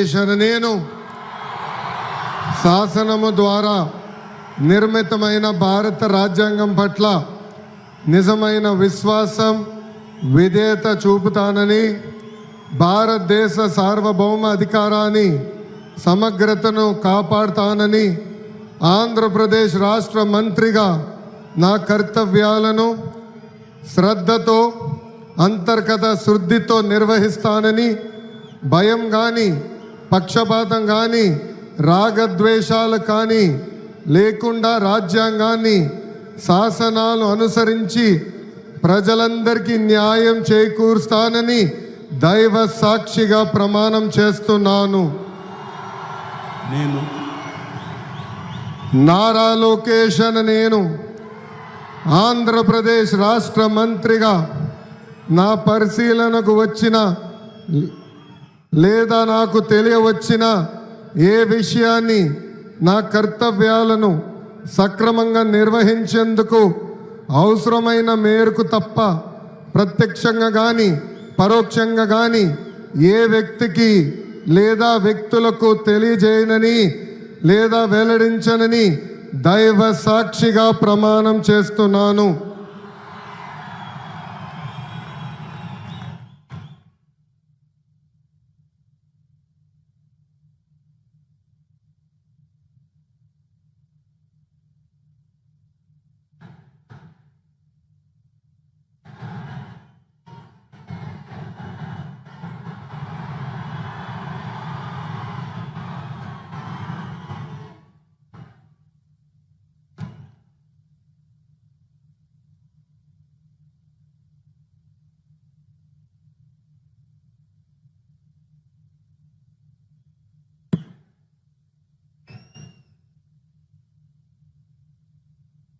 లోకేష్ అనే నేను శాసనము ద్వారా నిర్మితమైన భారత రాజ్యాంగం పట్ల నిజమైన విశ్వాసం విధేయత చూపుతానని, భారతదేశ సార్వభౌమ అధికారాన్ని సమగ్రతను కాపాడుతానని, ఆంధ్రప్రదేశ్ రాష్ట్ర మంత్రిగా నా కర్తవ్యాలను శ్రద్ధతో అంతర్గత శుద్ధితో నిర్వహిస్తానని, భయం కానీ పక్షపాతం కానీ రాగద్వేషాలు కానీ లేకుండా రాజ్యాంగాన్ని శాసనాలు అనుసరించి ప్రజలందరికీ న్యాయం చేకూరుస్తానని దైవ సాక్షిగా ప్రమాణం చేస్తున్నాను. నేను నారా లోకేష్ అనే నేను ఆంధ్రప్రదేశ్ రాష్ట్ర మంత్రిగా నా పరిశీలనకు వచ్చిన లేదా నాకు తెలియవచ్చిన ఏ విషయాన్ని నా కర్తవ్యాలను సక్రమంగా నిర్వహించేందుకు అవసరమైన మేరకు తప్ప ప్రత్యక్షంగా కానీ పరోక్షంగా కానీ ఏ వ్యక్తికి లేదా వ్యక్తులకు తెలియజేయనని లేదా వెల్లడించనని దైవ సాక్షిగా ప్రమాణం చేస్తున్నాను.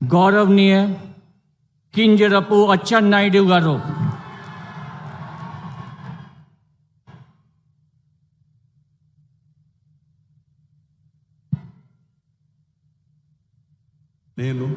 गौरवनीय किंजरपु अच्चन्नायुडु गारू నేను